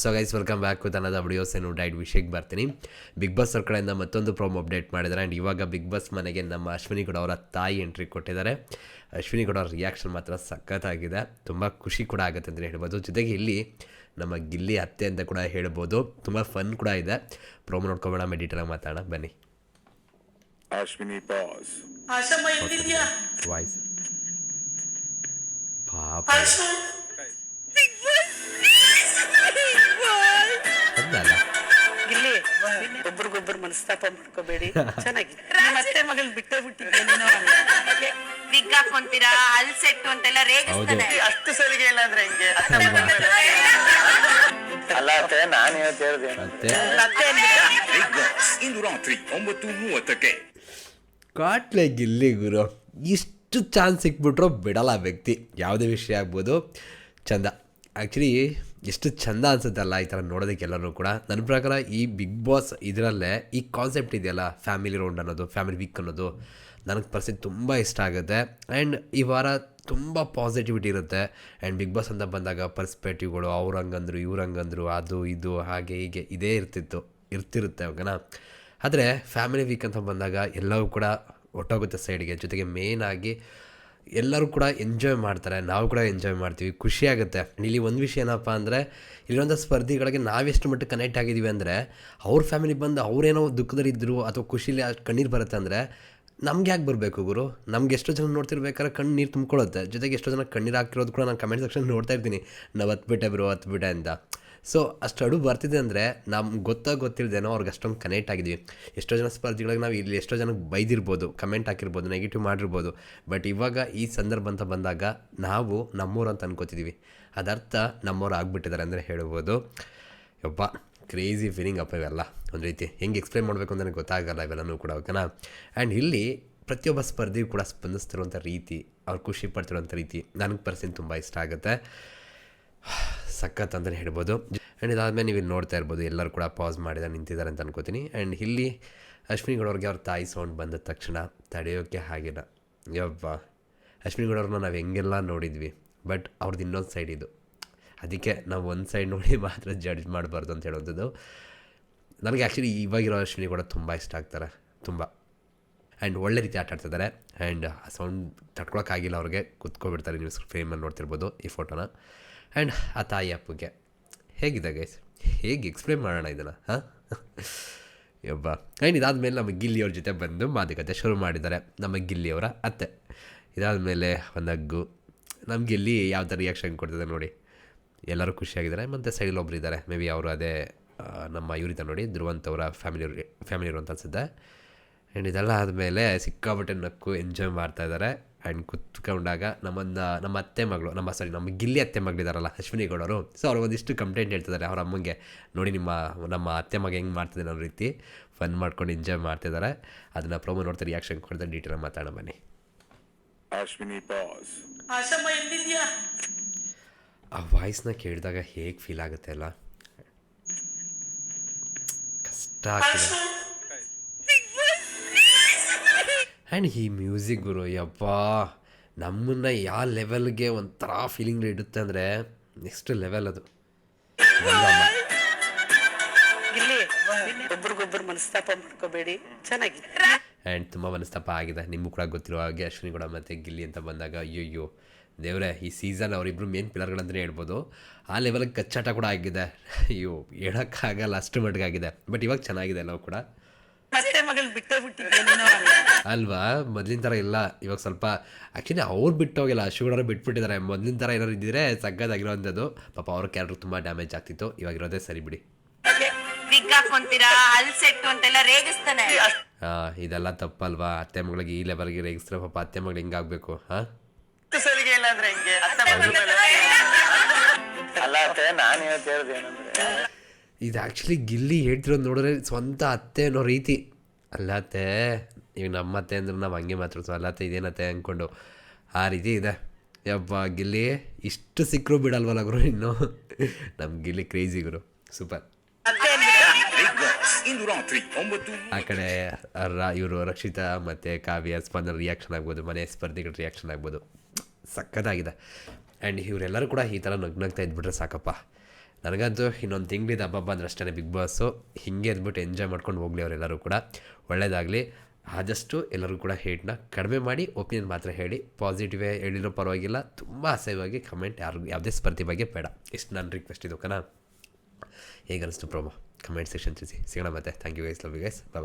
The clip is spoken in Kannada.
So guys welcome back with ಅನ್ನೋದು ವಿಡಿಯೋಸ್ ಏನು ಡೈಟ್ ವಿಷಯಕ್ಕೆ ಬರ್ತೀನಿ. ಬಿಗ್ ಬಾಸ್ ಅವ್ರ ಕಡೆಯಿಂದ ಮತ್ತೊಂದು ಪ್ರೋಮೋ ಅಪ್ಡೇಟ್ ಮಾಡಿದ್ದಾರೆ. ಆ್ಯಂಡ್ ಇವಾಗ ಬಿಗ್ ಬಾಸ್ ಮನೆಗೆ ನಮ್ಮ ಅಶ್ವಿನಿ ಗೌಡ ಅವರ ತಾಯಿ ಎಂಟ್ರಿ ಕೊಟ್ಟಿದ್ದಾರೆ. ಅಶ್ವಿನಿ ಗೌಡ ಅವ್ರ ರಿಯಾಕ್ಷನ್ ಮಾತ್ರ ಸಖತ್ತಾಗಿದೆ, ತುಂಬ ಖುಷಿ ಕೂಡ ಆಗುತ್ತೆ ಅಂತಲೇ ಹೇಳ್ಬೋದು. ಜೊತೆಗೆ ಇಲ್ಲಿ ನಮ್ಮ ಗಿಲ್ಲಿ ಅತ್ತೆ ಅಂತ ಕೂಡ ಹೇಳ್ಬೋದು. ತುಂಬ ಫನ್ ಕೂಡ ಇದೆ. ಪ್ರೋಮೋ ನೋಡ್ಕೊಬೇಡ, ಡೀಟೇಲಾಗಿ ಮಾತಾಡೋಣ ಬನ್ನಿ. ಅಶ್ವಿನಿ ಪಾಸ್ ವಾಯ್ಸ್ ಪಾಪ ಅದಲ್ಲ ಗಿಲ್ಲಿ ಒಬ್ರಿಗೊಬ್ರು ಮನಸ್ತಾಪ ಮಾಡ್ಕೋಬೇಡಿ. ಚೆನ್ನಾಗಿ ಮತ್ತೆ ಮಗಳು ಬಿಟ್ಟೇ ಬಿಟ್ಟಿದ್ದೆ ವಿಗ್ ಹಾಕೊಂತೀರಾ ಅಲ್ಲಿ ಸೆಟ್ಟು ಅಂತೆಲ್ಲ ರೇಗಿಸ್ತಾನೆ. ಅಷ್ಟು ಸಲಿಗೆ ಇಲ್ಲ ಅಂದ್ರೆ ಹೆಂಗೆ ಅಲ್ಲ ಅತ್ತೆ, ನಾನು ಇವತ್ತು ಹೇಳ್ದೆ ಮತ್ತೆ ಮತ್ತೆ ಬಿಗ್ ಬಾಸ್ ಇಂದು ರಾತ್ರಿ 9:30 ಕಾಟ್ಲೆ ಗಿಲ್ಲಿ ಗುರು, ಇಷ್ಟು ಚಾನ್ಸ್ ಸಿಕ್ಬಿಟ್ರು ಬಿಡಲ್ಲ ವ್ಯಕ್ತಿ. ಯಾವುದೇ ವಿಷಯ ಆಗ್ಬೋದು, ಚಂದ. ಆ್ಯಕ್ಚುಲಿ ಎಷ್ಟು ಚಂದ ಅನ್ಸುತ್ತಲ್ಲ ಈ ಥರ ನೋಡೋದಕ್ಕೆಲ್ಲರೂ ಕೂಡ. ನನ್ನ ಪ್ರಕಾರ ಈ ಬಿಗ್ ಬಾಸ್ ಇದರಲ್ಲೇ ಈ ಕಾನ್ಸೆಪ್ಟ್ ಇದೆಯಲ್ಲ, ಫ್ಯಾಮಿಲಿ ರೌಂಡ್ ಅನ್ನೋದು, ಫ್ಯಾಮಿಲಿ ವೀಕ್ ಅನ್ನೋದು ನನಗೆ ಪರ್ಸೆಂಟ್ ತುಂಬ ಇಷ್ಟ ಆಗುತ್ತೆ. ಆ್ಯಂಡ್ ಈ ವಾರ ತುಂಬ ಪಾಸಿಟಿವಿಟಿ ಇರುತ್ತೆ. ಆ್ಯಂಡ್ ಬಿಗ್ ಬಾಸ್ ಅಂತ ಬಂದಾಗ ಪರ್ಸ್ಪೆಕ್ಟಿವ್ಗಳು, ಅವ್ರು ಹಂಗಂದ್ರು ಇವ್ರು ಹಂಗಂದ್ರು, ಅದು ಇದು ಹಾಗೆ ಹೀಗೆ ಇದೇ ಇರ್ತಿರುತ್ತೆ ಅವಾಗನ. ಆದರೆ ಫ್ಯಾಮಿಲಿ ವೀಕ್ ಅಂತ ಬಂದಾಗ ಎಲ್ಲವೂ ಕೂಡ ಒಟ್ಟೋಗುತ್ತೆ ಸೈಡ್ಗೆ. ಜೊತೆಗೆ ಮೇಯ್ನಾಗಿ ಎಲ್ಲರೂ ಕೂಡ ಎಂಜಾಯ್ ಮಾಡ್ತಾರೆ, ನಾವು ಕೂಡ ಎಂಜಾಯ್ ಮಾಡ್ತೀವಿ, ಖುಷಿಯಾಗುತ್ತೆ. ಇಲ್ಲಿ ಒಂದು ವಿಷಯ ಏನಪ್ಪ ಅಂದರೆ, ಇಲ್ಲಿರುವಂಥ ಸ್ಪರ್ಧಿಗಳಿಗೆ ನಾವೆಷ್ಟು ಮಟ್ಟಿಗೆ ಕನೆಕ್ಟ್ ಆಗಿದ್ದೀವಿ ಅಂದರೆ, ಅವ್ರ ಫ್ಯಾಮಿಲಿ ಬಂದು ಅವರೇನೋ ದುಃಖದಲ್ಲಿದ್ದರು ಅಥವಾ ಖುಷಿಲಿ ಕಣ್ಣೀರು ಬರುತ್ತೆ ಅಂದರೆ ನಮ್ಗೆ ಯಾಕೆ ಬರಬೇಕು ಗುರು? ನಮ್ಗೆ ಎಷ್ಟೋ ಜನ ನೋಡ್ತಿರ್ಬೇಕಾದ್ರೆ ಕಣ್ಣೀರು ತುಂಬ್ಕೊಳ್ಳುತ್ತೆ. ಜೊತೆಗೆ ಎಷ್ಟೋ ಜನ ಕಣ್ಣೀರು ಹಾಕಿರೋದು ಕೂಡ ನಾನು ಕಮೆಂಟ್ ಸೆಕ್ಷನ್ ನೋಡ್ತಾ ಇರ್ತೀನಿ, ನಾವು ಹತ್ಬಿಟ್ಟೆ ಅಂತ. ಸೊ ಅಷ್ಟು ಅಡು ಬರ್ತಿದೆ ಅಂದರೆ ನಮ್ಗೆ ಗೊತ್ತಿಲ್ಲದೇನೋ ಅವ್ರಿಗೆ ಅಷ್ಟೊಂದು ಕನೆಕ್ಟ್ ಆಗಿದ್ವಿ. ಎಷ್ಟೋ ಜನ ಸ್ಪರ್ಧಿಗಳಿಗೆ ನಾವು ಇಲ್ಲಿ ಎಷ್ಟೋ ಜನಕ್ಕೆ ಬೈದಿರ್ಬೋದು, ಕಮೆಂಟ್ ಹಾಕಿರ್ಬೋದು, ನೆಗೆಟಿವ್ ಮಾಡಿರ್ಬೋದು. ಬಟ್ ಇವಾಗ ಈ ಸಂದರ್ಭ ಅಂತ ಬಂದಾಗ ನಾವು ನಮ್ಮೂರು ಅಂತ ಅನ್ಕೋತಿದ್ದೀವಿ, ಅದರ್ಥ ನಮ್ಮವ್ರು ಆಗಿಬಿಟ್ಟಿದ್ದಾರೆ ಅಂದರೆ ಹೇಳ್ಬೋದು. ಯಪ್ಪ ಕ್ರೇಜಿ ಫೀಲಿಂಗ್ ಅಪ್ಪ ಇವೆಲ್ಲ. ಒಂದು ರೀತಿ ಹೆಂಗೆ ಎಕ್ಸ್ಪ್ಲೇನ್ ಮಾಡಬೇಕು ಅಂತ ನನಗೆ ಗೊತ್ತಾಗಲ್ಲ ಇವೆಲ್ಲನೂ ಕೂಡ, ಓಕೆನಾ. ಆ್ಯಂಡ್ ಇಲ್ಲಿ ಪ್ರತಿಯೊಬ್ಬ ಸ್ಪರ್ಧಿಗೂ ಕೂಡ ಸ್ಪಂದಿಸ್ತಿರುವಂಥ ರೀತಿ, ಅವ್ರು ಖುಷಿ ಪಡ್ತಿರೋಂಥ ರೀತಿ ನನಗೆ ಪರ್ಸೆಂಟ್ ತುಂಬ ಇಷ್ಟ ಆಗುತ್ತೆ. ಸಖತ್ ಅಂತಲೇ ಹೇಳ್ಬೋದು. ಆ್ಯಂಡ್ ಇದಾದಮೇಲೆ ನೀವು ಇಲ್ಲಿ ನೋಡ್ತಾ ಇರ್ಬೋದು, ಎಲ್ಲರೂ ಕೂಡ ಪಾಸ್ ಮಾಡಿದ ನಿಂತಿದ್ದಾರೆ ಅಂತ ಅನ್ಕೋತೀನಿ. ಆ್ಯಂಡ್ ಇಲ್ಲಿ ಅಶ್ವಿನಿ ಗೌಡವ್ರಿಗೆ ಅವ್ರ ತಾಯಿ ಸೌಂಡ್ ಬಂದ ತಕ್ಷಣ ತಡೆಯೋಕ್ಕೆ ಆಗಿಲ್ಲ. ಯವ್ವ, ಅಶ್ವಿನಿ ಗೌಡವ್ರನ್ನ ನಾವು ಹೆಂಗೆಲ್ಲ ನೋಡಿದ್ವಿ, ಬಟ್ ಅವ್ರದ್ದು ಇನ್ನೊಂದು ಸೈಡ್ ಇದು. ಅದಕ್ಕೆ ನಾವು ಒಂದು ಸೈಡ್ ನೋಡಿ ಮಾತ್ರ ಜಡ್ಜ್ ಮಾಡಬಾರ್ದು ಅಂತ ಹೇಳೋಂಥದ್ದು. ನನಗೆ ಆ್ಯಕ್ಚುಲಿ ಇವಾಗಿರೋ ಅಶ್ವಿನಿ ಗೌಡ ತುಂಬ ಇಷ್ಟ ಆಗ್ತಾರೆ, ತುಂಬ. ಆ್ಯಂಡ್ ಒಳ್ಳೆ ರೀತಿ ಆಟ ಆಡ್ತಿದ್ದಾರೆ. ಆ್ಯಂಡ್ ಆ ಸೌಂಡ್ ತಡ್ಕೊಳಕ್ಕಾಗಿಲ್ಲ ಅವ್ರಿಗೆ, ಕುತ್ಕೊಬಿಡ್ತಾರೆ. ನೀವು ಫ್ರೇಮಲ್ಲಿ ನೋಡ್ತಿರ್ಬೋದು ಈ ಫೋಟೋನ. ಆ್ಯಂಡ್ ಆ ತಾಯಿ ಅಪ್ಪಗೆ ಹೇಗಿದೆ ಗೈಸ್, ಹೇಗೆ ಎಕ್ಸ್ಪ್ಲೇನ್ ಮಾಡೋಣ ಇದನ್ನು, ಹಾಂ ಯಬ್ಬ. ಆ್ಯಂಡ್ ಇದಾದಮೇಲೆ ನಮ್ಮ ಗಿಲ್ಲಿಯವ್ರ ಜೊತೆ ಬಂದು ಮಾತುಕತೆ ಶುರು ಮಾಡಿದ್ದಾರೆ, ನಮ್ಮ ಗಿಲ್ಲಿಯವರ ಅತ್ತೆ. ಇದಾದಮೇಲೆ ಒಂದು ಹಗ್ಗು. ನಮ್ಮ ಗಿಲ್ಲಿ ಯಾವ ಥರ ರಿಯಾಕ್ಷನ್ ಕೊಡ್ತಿದ್ದಾರೆ ನೋಡಿ, ಎಲ್ಲರೂ ಖುಷಿಯಾಗಿದ್ದಾರೆ. ಮತ್ತು ಸೈಡಲ್ಲಿ ಒಬ್ರು ಇದ್ದಾರೆ, ಮೇ ಬಿ ಅವರು ಅದೇ ನಮ್ಮ ಇವ್ರಿತ ನೋಡಿ, ಧ್ರುವಂತವರ ಫ್ಯಾಮಿಲಿ ಇರುವಂತ ಅನಿಸುತ್ತೆ. ಆ್ಯಂಡ್ ಇದೆಲ್ಲ ಆದಮೇಲೆ ಸಿಕ್ಕಾಪಟ್ಟೆ ನಕ್ಕು ಎಂಜಾಯ್ ಮಾಡ್ತಾಯಿದ್ದಾರೆ. ಆ್ಯಂಡ್ ಕುತ್ಕೊಂಡಾಗ ನಮ್ಮ ಅತ್ತೆ ಮಗಳು, ನಮ್ಮ ಗಿಲ್ಲಿ ಅತ್ತೆ ಮಗಳಿದಾರಲ್ಲ ಅಶ್ವಿನಿ ಗೌಡವರು, ಸೊ ಅವ್ರು ಒಂದಿಷ್ಟು ಕಂಪ್ಲೇಂಟ್ ಹೇಳ್ತಿದ್ದಾರೆ ಅವ್ರ ಅಮ್ಮಂಗೆ. ನೋಡಿ ನಮ್ಮ ಅತ್ತೆ ಮಗ ಹೆಂಗೆ ಮಾಡ್ತಿದ್ದಾರೆ ಅನ್ನೋ ರೀತಿ ಫನ್ ಮಾಡ್ಕೊಂಡು ಎಂಜಾಯ್ ಮಾಡ್ತಿದ್ದಾರೆ. ಅದನ್ನು ಪ್ರೋಮೋ ನೋಡ್ತಾ ರಿಯಾಕ್ಷನ್ ಕೊಡ್ತಾರೆ, ಡೀಟೇಲ್ ಮಾತಾಡೋಣ ಬನ್ನಿ. ಅಶ್ವಿನಿ ಪಾಸ್ ಆಶಮ್ಮ ಎಲ್ಲಿದ್ಯಾ? ಆ ವಾಯ್ಸ್ನ ಕೇಳಿದಾಗ ಹೇಗೆ ಫೀಲ್ ಆಗುತ್ತೆ ಅಲ್ಲ, ಕಷ್ಟ ಆಗ್ತಿದೆ. ಆ್ಯಂಡ್ ಈ ಮ್ಯೂಸಿಕ್ ಗುರು, ಯಪ್ಪ ನಮ್ಮನ್ನು ಯಾವ ಲೆವೆಲ್ಗೆ ಒಂಥರ ಫೀಲಿಂಗ್ ಇಡುತ್ತೆ ಅಂದರೆ ನೆಕ್ಸ್ಟ್ ಲೆವೆಲ್ ಅದು. ಗಿಲ್ಲಿ ಒಬ್ರಿಗೊಬ್ರು ಮನಸ್ತಾಪ ಮಾಡ್ಕೋಬೇಡಿ. ಚೆನ್ನಾಗಿ ಆ್ಯಂಡ್ ತುಂಬ ಮನಸ್ತಾಪ ಆಗಿದೆ, ನಿಮಗೂ ಕೂಡ ಗೊತ್ತಿರೋ ಹಾಗೆ. ಅಶ್ವಿನಿ ಕೂಡ ಮತ್ತು ಗಿಲ್ಲಿ ಅಂತ ಬಂದಾಗ ಅಯ್ಯೋ ದೇವರೇ, ಈ ಸೀಸನ್ ಅವರಿಬ್ಬರು ಮೇನ್ ಪಿಲ್ಲರ್ಗಳಂತಲೇ ಹೇಳ್ಬೋದು. ಆ ಲೆವೆಲ್ಗೆ ಕಚ್ಚಾಟ ಕೂಡ ಆಗಿದೆ. ಅಯ್ಯೋ ಹೇಳೋಕ್ಕಾಗಲ್ಲ, ಅಷ್ಟು ಮಟ್ಟಿಗಾಗಿದೆ. ಬಟ್ ಇವಾಗ ಚೆನ್ನಾಗಿದೆ ಎಲ್ಲವೂ ಕೂಡ. ಮತ್ತೆ ಮಗಳು ಬಿಟ್ಟೇ ಬಿಟ್ಟಿದ್ದೆ ಅಲ್ವಾ, ಮೊದಲಿನ ಥರ ಇಲ್ಲ ಇವಾಗ. ಸ್ವಲ್ಪ ಆ್ಯಕ್ಚುಲಿ ಅವ್ರು ಬಿಟ್ಟೋಗಿಲ್ಲ, ಅಶ್ವಿನಿ ಬಿಟ್ಬಿಟ್ಟಿದ್ದಾರೆ. ಮೊದಲಿನ ಥರ ಏನಾದ್ರು ಇದ್ದಿದ್ರೆ ಸಗ್ಗದಾಗಿರೋವಂಥದ್ದು. ಪಾಪ ಅವ್ರ ಕ್ಯಾರೆಕ್ಟರ್ ತುಂಬ ಡ್ಯಾಮೇಜ್ ಆಗ್ತಿತ್ತು, ಇವಾಗಿರೋದೇ ಸರಿ ಬಿಡಿ. ವಿಗ್ ಹಾಕೊಂತೀರಾ ಅಲ್ಲಿ ಸೆಟ್ಟು ಅಂತೆಲ್ಲ ರೇಗಿಸ್ತಾನೆ. ಇದೆಲ್ಲ ತಪ್ಪಲ್ವಾ? ಅತ್ತೆ ಮಗಳಿಗೆ ಈ ಲೆವೆಲ್ಗೆ ರೇಗಿಸ್ತಾರೆ, ಪಾಪ ಅತ್ತೆ ಮಗಳು ಹಿಂಗಾಗಬೇಕು? ಹಾಂ, ಅಷ್ಟು ಸಲಿಗೆ ಇಲ್ಲ ಅಂದ್ರೆ ಹೆಂಗೆ ಅಲ್ಲ ಅತ್ತೆ, ನಾನು ಇವತ್ತು ಹೇಳ್ದೆ ಏನಂದ್ರೆ ಇದು ಆ್ಯಕ್ಚುಲಿ ಗಿಲ್ಲಿ ಹೇಳ್ತಿರೋದು ನೋಡಿದ್ರೆ ಸ್ವಂತ ಅತ್ತೆ ಅನ್ನೋ ರೀತಿ. ಅಲ್ಲತ್ತೆ, ಈಗ ನಮ್ಮ ಅತ್ತೆ ಅಂದ್ರೆ ನಾವು ಹಂಗೆ ಮಾತಾಡ್ತೀವಿ, ಅಲ್ಲತ್ತೆ ಇದೇನತ್ತೆ ಅಂದ್ಕೊಂಡು ಆ ರೀತಿ ಇದೆ. ಯಬ್ಬ ಗಿಲ್ಲಿ ಇಷ್ಟು ಸಿಕ್ಕರು ಬಿಡಲ್ವಲ್ಲ ಗುರು ಇನ್ನು. ನಮ್ಮ ಗಿಲ್ಲಿ ಕ್ರೇಜಿ ಗುರು, ಸೂಪರ್. ಬಿಗ್ ಬಾಸ್ ಇಂದು ರಾತ್ರಿ 9. ಆ ಕಡೆ ಇವರು ರಕ್ಷಿತಾ ಮತ್ತು ಕಾವ್ಯ ಸ್ಪಂದನ ರಿಯಾಕ್ಷನ್ ಆಗ್ಬೋದು, ಮನೆ ಸ್ಪರ್ಧಿಗಳ ರಿಯಾಕ್ಷನ್ ಆಗ್ಬೋದು, ಸಖತ್ತಾಗಿದೆ. ಆ್ಯಂಡ್ ಇವರೆಲ್ಲರೂ ಕೂಡ ಈ ಥರ ನಗ್ನಗ್ತಾ ಇದ್ಬಿಟ್ರೆ ಸಾಕಪ್ಪ. ನನಗಂತೂ ಇನ್ನೊಂದು ತಿಂಗಳಿದೆ ಹಬ್ಬ ಅಂದ್ರೆ ಅಷ್ಟೇ ಬಿಗ್ ಬಾಸು. ಹೀಗೆ ಅಂದ್ಬಿಟ್ಟು ಎಂಜಾಯ್ ಮಾಡ್ಕೊಂಡು ಹೋಗಲಿ ಅವರೆಲ್ಲರೂ ಕೂಡ, ಒಳ್ಳೆಯದಾಗಲಿ. ಆದಷ್ಟು ಎಲ್ಲರೂ ಕೂಡ ಹೇಟ್ನ ಕಡಿಮೆ ಮಾಡಿ ಒಪಿನಿಯನ್ ಮಾತ್ರ ಹೇಳಿ. ಪಾಸಿಟಿವೇ ಹೇಳಿರೋ ಪರವಾಗಿಲ್ಲ, ತುಂಬ ಅಸಹ್ಯವಾಗಿ ಕಮೆಂಟ್ ಯಾವುದೇ ಸ್ಪರ್ಧೆ ಬಗ್ಗೆ ಬೇಡ. ಇಷ್ಟು ನನ್ನ ರಿಕ್ವೆಸ್ಟ್ ಇದು ಕಣ. ಹೇಗೆ ಅನಿಸ್ತು ಪ್ರೋಮೋ ಕಮೆಂಟ್ ಸೆಕ್ಷನ್ ತಿಳಿಸಿ. ಸಿಗೋಣ ಮತ್ತೆ. Thank you guys, love you guys, bye.